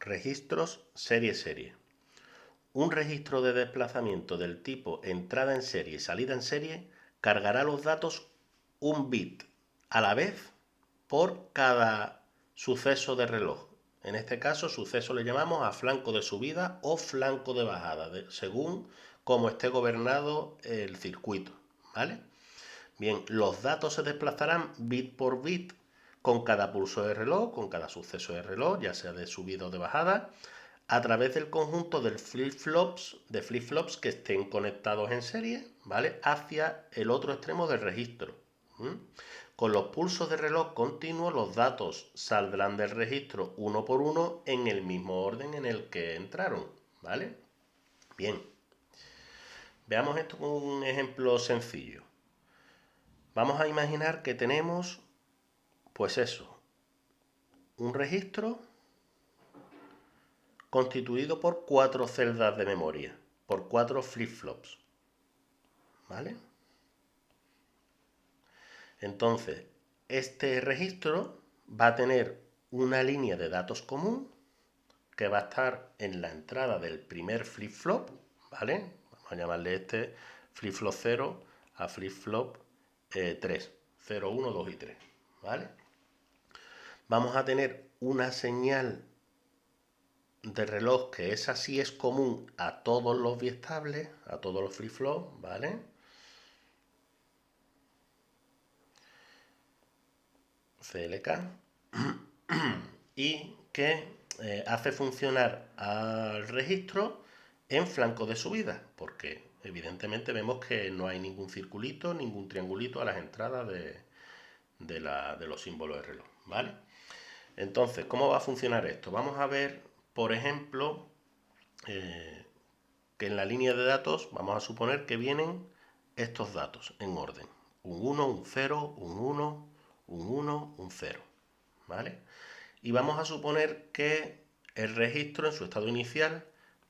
Registros serie-serie. Un registro de desplazamiento del tipo entrada en serie y salida en serie cargará los datos un bit a la vez por cada suceso de reloj. En este caso, suceso le llamamos a flanco de subida o flanco de bajada, según cómo esté gobernado el circuito, ¿vale? Bien, los datos se desplazarán bit por bit con cada pulso de reloj, con cada suceso de reloj, ya sea de subida o de bajada, a través del conjunto de flip-flops que estén conectados en serie, ¿vale? Hacia el otro extremo del registro. Con los pulsos de reloj continuos, los datos saldrán del registro uno por uno en el mismo orden en el que entraron, ¿vale? Bien. Veamos esto con un ejemplo sencillo. Vamos a imaginar que tenemos, pues eso, un registro constituido por 4 celdas de memoria, por 4 flip-flops, ¿vale? Entonces, este registro va a tener una línea de datos común que va a estar en la entrada del primer flip-flop, ¿vale? Vamos a llamarle este flip-flop 0 a flip-flop 3, 0, 1, 2 y 3, ¿vale? Vamos a tener una señal de reloj que esa sí es común a todos los biestables, a todos los flip-flops, ¿vale? CLK. Y que hace funcionar al registro en flanco de subida, porque evidentemente vemos que no hay ningún circulito, ningún triangulito a las entradas de los símbolos de reloj, ¿vale? Entonces, ¿cómo va a funcionar esto? Vamos a ver, por ejemplo, que en la línea de datos vamos a suponer que vienen estos datos en orden. Un 1, un 0, un 1, un 1, un 0, ¿vale? Y vamos a suponer que el registro en su estado inicial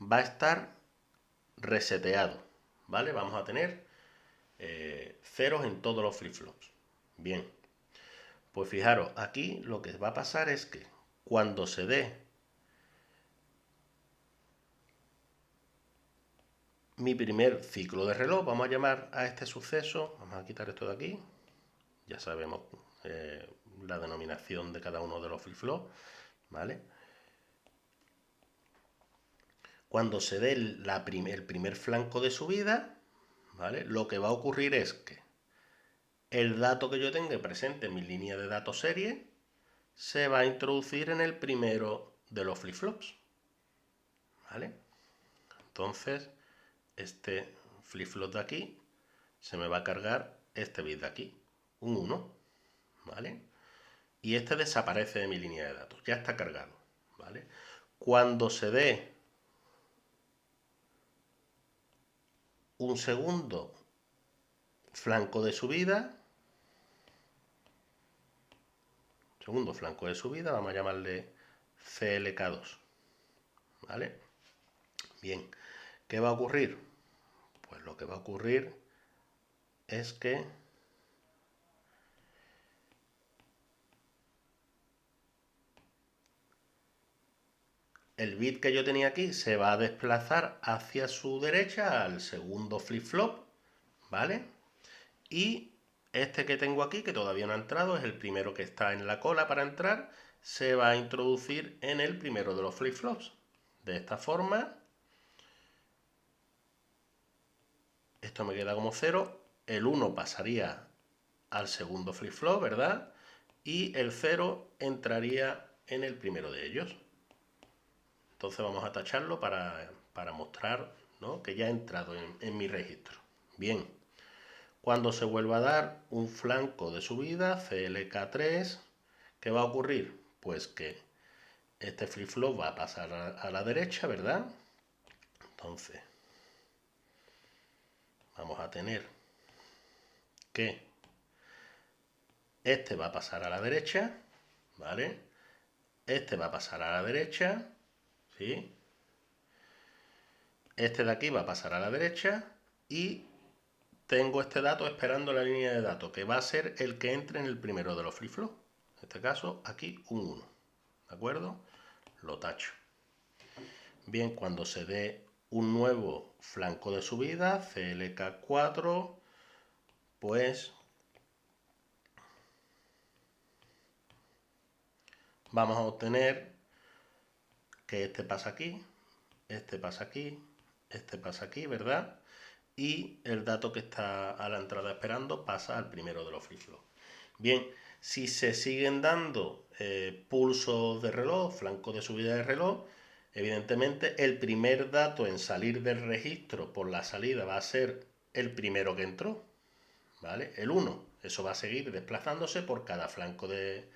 va a estar reseteado, ¿vale? Vamos a tener ceros en todos los flip-flops. Bien, pues fijaros, aquí lo que va a pasar es que cuando se dé mi primer ciclo de reloj, vamos a llamar a este suceso, vamos a quitar esto de aquí, ya sabemos la denominación de cada uno de los flip-flops, ¿vale? Cuando se dé el primer flanco de subida, ¿vale? Lo que va a ocurrir es que el dato que yo tenga presente en mi línea de datos serie se va a introducir en el primero de los flip-flops, ¿vale? Entonces, este flip-flop de aquí se me va a cargar este bit de aquí, un 1, ¿vale? Y este desaparece de mi línea de datos, ya está cargado, ¿vale? Cuando se dé un segundo flanco de subida, vamos a llamarle CLK2, ¿vale? Bien, ¿qué va a ocurrir? Pues lo que va a ocurrir es que el bit que yo tenía aquí se va a desplazar hacia su derecha al segundo flip-flop, ¿vale? Y este que tengo aquí, que todavía no ha entrado, es el primero que está en la cola para entrar, se va a introducir en el primero de los flip-flops. De esta forma, esto me queda como 0, el 1 pasaría al segundo flip-flop, ¿verdad? Y el 0 entraría en el primero de ellos. Entonces vamos a tacharlo para mostrar, ¿no?, que ya ha entrado en mi registro. Bien, cuando se vuelva a dar un flanco de subida, CLK3, ¿qué va a ocurrir? Pues que este flip-flop va a pasar a la derecha, ¿verdad? Entonces, vamos a tener que este va a pasar a la derecha, ¿vale? Este va a pasar a la derecha, ¿sí? Este de aquí va a pasar a la derecha y tengo este dato esperando la línea de datos, que va a ser el que entre en el primero de los flip-flops. En este caso, aquí un 1. ¿De acuerdo? Lo tacho. Bien, cuando se dé un nuevo flanco de subida, CLK4, pues vamos a obtener que este pasa aquí, este pasa aquí, este pasa aquí, ¿verdad? Y el dato que está a la entrada esperando pasa al primero de los flip-flops. Bien, si se siguen dando pulsos de reloj, flanco de subida de reloj, evidentemente el primer dato en salir del registro por la salida va a ser el primero que entró, ¿vale? El 1. Eso va a seguir desplazándose por cada flanco de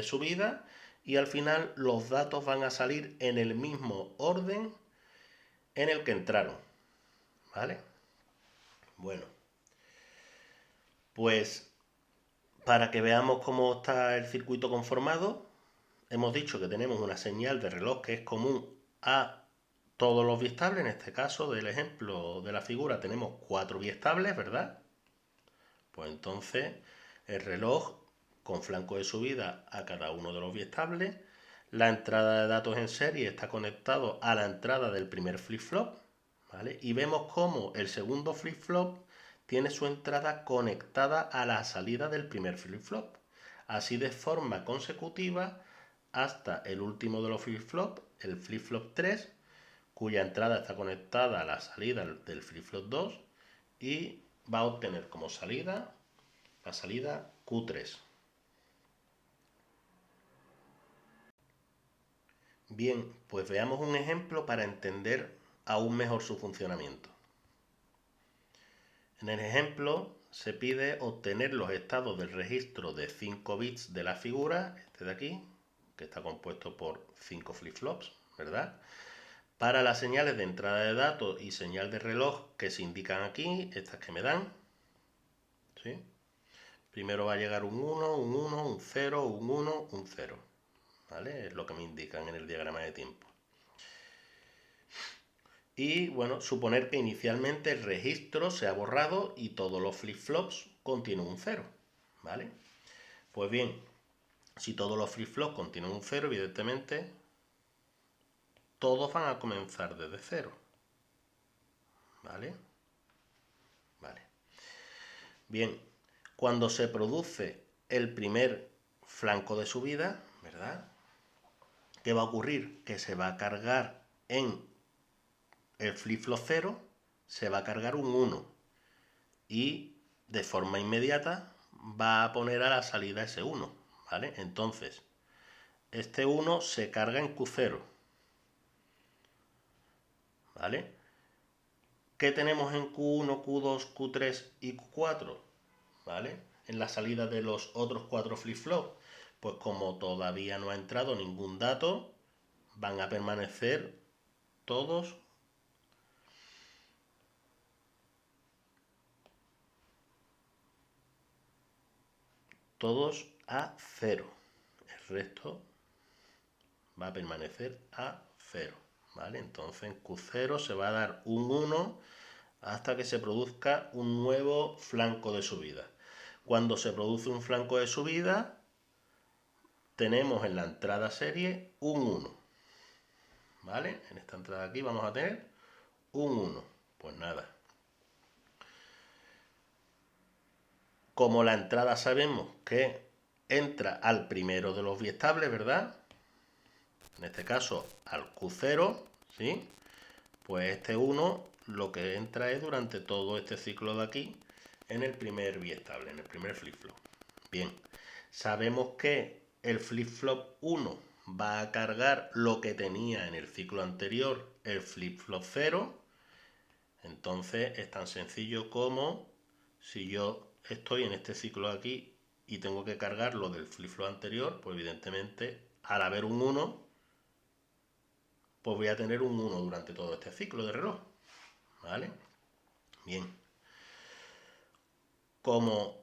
subida y al final los datos van a salir en el mismo orden en el que entraron, ¿vale? Bueno, pues para que veamos cómo está el circuito conformado, hemos dicho que tenemos una señal de reloj que es común a todos los biestables. En este caso del ejemplo de la figura tenemos 4 biestables, ¿verdad? Pues entonces el reloj con flanco de subida a cada uno de los biestables. La entrada de datos en serie está conectado a la entrada del primer flip-flop, ¿vale? Y vemos cómo el segundo flip-flop tiene su entrada conectada a la salida del primer flip-flop. Así de forma consecutiva hasta el último de los flip-flop, el flip-flop 3, cuya entrada está conectada a la salida del flip-flop 2 y va a obtener como salida la salida Q3. Bien, pues veamos un ejemplo para entender aún mejor su funcionamiento. En el ejemplo se pide obtener los estados del registro de 5 bits de la figura, este de aquí, que está compuesto por 5 flip-flops, ¿verdad? Para las señales de entrada de datos y señal de reloj que se indican aquí, estas que me dan, ¿sí? Primero va a llegar un 1, un 1, un 0, un 1, un 0, ¿vale? Es lo que me indican en el diagrama de tiempo. Y bueno, suponer que inicialmente el registro se ha borrado y todos los flip-flops contienen un 0, ¿vale? Pues bien, si todos los flip-flops contienen un 0, evidentemente todos van a comenzar desde 0, ¿vale? Vale. Bien, cuando se produce el primer flanco de subida, ¿verdad? ¿Qué va a ocurrir? Que se va a cargar en el flip-flop 0, se va a cargar un 1 y de forma inmediata va a poner a la salida ese 1, ¿vale? Entonces, este 1 se carga en Q0, ¿vale? ¿Qué tenemos en Q1, Q2, Q3 y Q4? ¿Vale? En la salida de los otros 4 flip-flops. Pues como todavía no ha entrado ningún dato, van a permanecer todos a 0. El resto va a permanecer a 0, ¿vale? Entonces en Q0 se va a dar un 1 hasta que se produzca un nuevo flanco de subida. Cuando se produce un flanco de subida, tenemos en la entrada serie un 1, ¿vale? En esta entrada aquí vamos a tener un 1. Pues nada. Como la entrada sabemos que entra al primero de los biestables, ¿verdad? En este caso al Q0, ¿sí? Pues este 1 lo que entra es durante todo este ciclo de aquí en el primer biestable, en el primer flip-flop. Bien, sabemos que el flip-flop 1 va a cargar lo que tenía en el ciclo anterior el flip-flop 0. Entonces es tan sencillo como si yo estoy en este ciclo de aquí y tengo que cargar lo del flip-flop anterior, pues evidentemente al haber un 1, pues voy a tener un 1 durante todo este ciclo de reloj, ¿vale? Bien. Como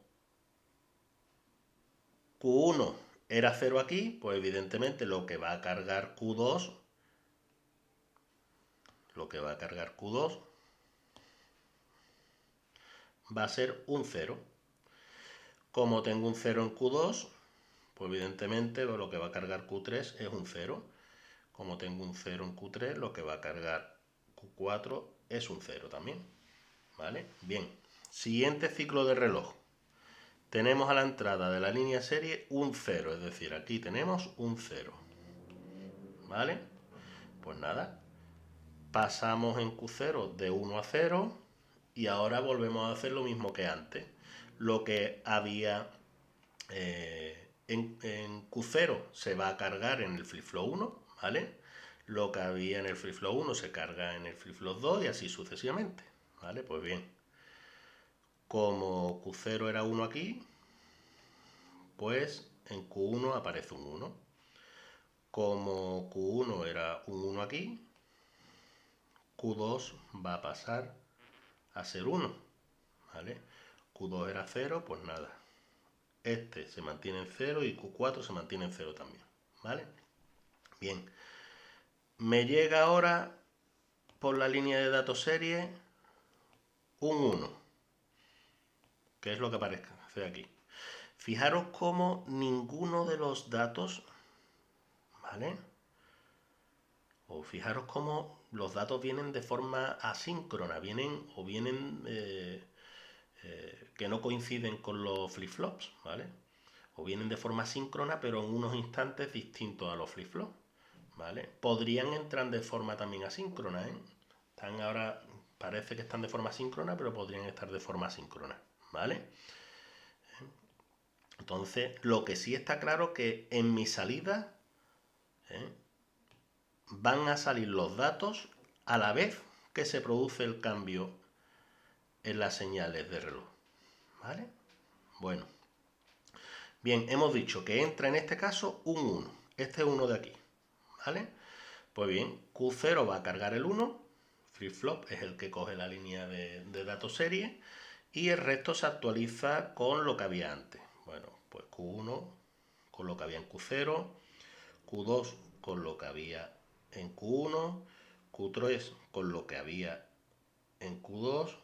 Q1 era 0 aquí, pues evidentemente lo que va a cargar Q2, va a ser un 0. Como tengo un 0 en Q2, pues evidentemente lo que va a cargar Q3 es un 0. como tengo un 0 en Q3, lo que va a cargar Q4 es un 0 también, ¿vale? Bien, siguiente ciclo de reloj. Tenemos a la entrada de la línea serie un 0, es decir, aquí tenemos un 0, ¿vale? Pues nada, pasamos en Q0 de 1 a 0 y ahora volvemos a hacer lo mismo que antes. Lo que había en Q0 se va a cargar en el flip-flop 1, ¿vale? Lo que había en el flip-flop 1 se carga en el flip-flop 2 y así sucesivamente, ¿vale? Pues bien, como Q0 era 1 aquí, pues en Q1 aparece un 1. Como Q1 era un 1 aquí, Q2 va a pasar a ser 1, ¿vale? Q2 era 0, pues nada. Este se mantiene en 0 y Q4 se mantiene en 0 también, ¿vale? Bien. Me llega ahora por la línea de datos serie un 1, que es lo que aparece aquí. Fijaros cómo ninguno de los datos, ¿vale? O fijaros cómo los datos vienen de forma asíncrona, vienen que no coinciden con los flip-flops, ¿vale? O vienen de forma síncrona, pero en unos instantes distintos a los flip-flops, ¿vale? Podrían entrar de forma también asíncrona, ¿eh? Están ahora, parece que están de forma síncrona, pero podrían estar de forma asíncrona, ¿vale? Entonces, lo que sí está claro que en mi salida van a salir los datos a la vez que se produce el cambio en las señales de reloj, ¿vale? Bueno, bien, hemos dicho que entra en este caso un 1, este 1 de aquí, ¿vale? Pues bien, Q0 va a cargar el 1, flip-flop es el que coge la línea de datos serie, y el resto se actualiza con lo que había antes. Bueno, pues Q1 con lo que había en Q0, Q2 con lo que había en Q1, Q3 con lo que había en Q2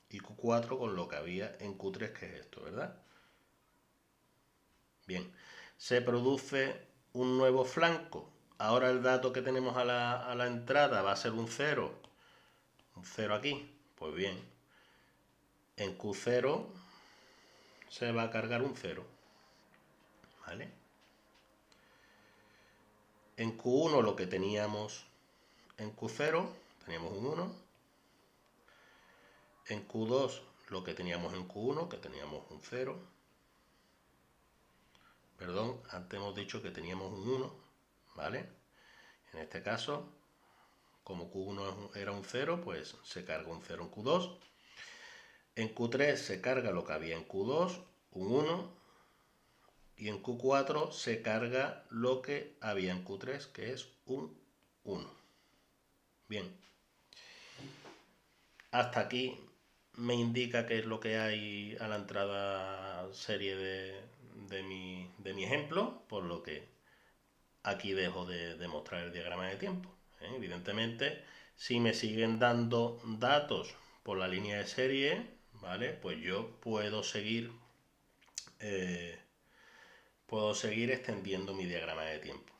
y Q4 con lo que había en Q3, que es esto, ¿verdad? Bien, se produce un nuevo flanco. Ahora el dato que tenemos a la entrada va a ser un 0 aquí. Pues bien, en Q0 se va a cargar un 0, ¿vale? En Q1 lo que teníamos en Q0, teníamos un 1. En Q2 lo que teníamos en Q1, que teníamos un 0. Perdón, antes hemos dicho que teníamos un 1, ¿vale? En este caso, como Q1 era un 0, pues se carga un 0 en Q2. En Q3 se carga lo que había en Q2, un 1. Y en Q4 se carga lo que había en Q3, que es un 1. Bien. Hasta aquí me indica qué es lo que hay a la entrada serie de mi ejemplo, por lo que aquí dejo de mostrar el diagrama de tiempo. Evidentemente, si me siguen dando datos por la línea de serie, ¿vale? Pues yo puedo seguir extendiendo mi diagrama de tiempo,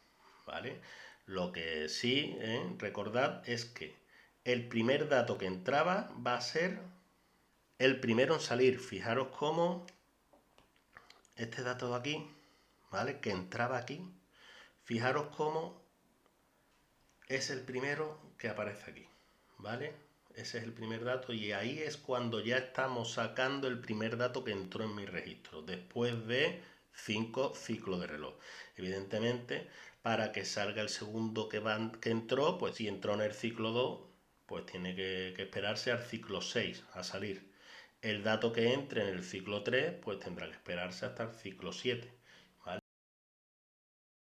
¿vale? Lo que sí, recordad es que el primer dato que entraba va a ser el primero en salir. Fijaros cómo este dato de aquí, ¿vale? Que entraba aquí, fijaros cómo es el primero que aparece aquí, ¿vale? Ese es el primer dato y ahí es cuando ya estamos sacando el primer dato que entró en mi registro, después de 5 ciclos de reloj. Evidentemente, para que salga el segundo que entró, pues si entró en el ciclo 2, pues tiene que esperarse al ciclo 6 a salir. El dato que entre en el ciclo 3, pues tendrá que esperarse hasta el ciclo 7.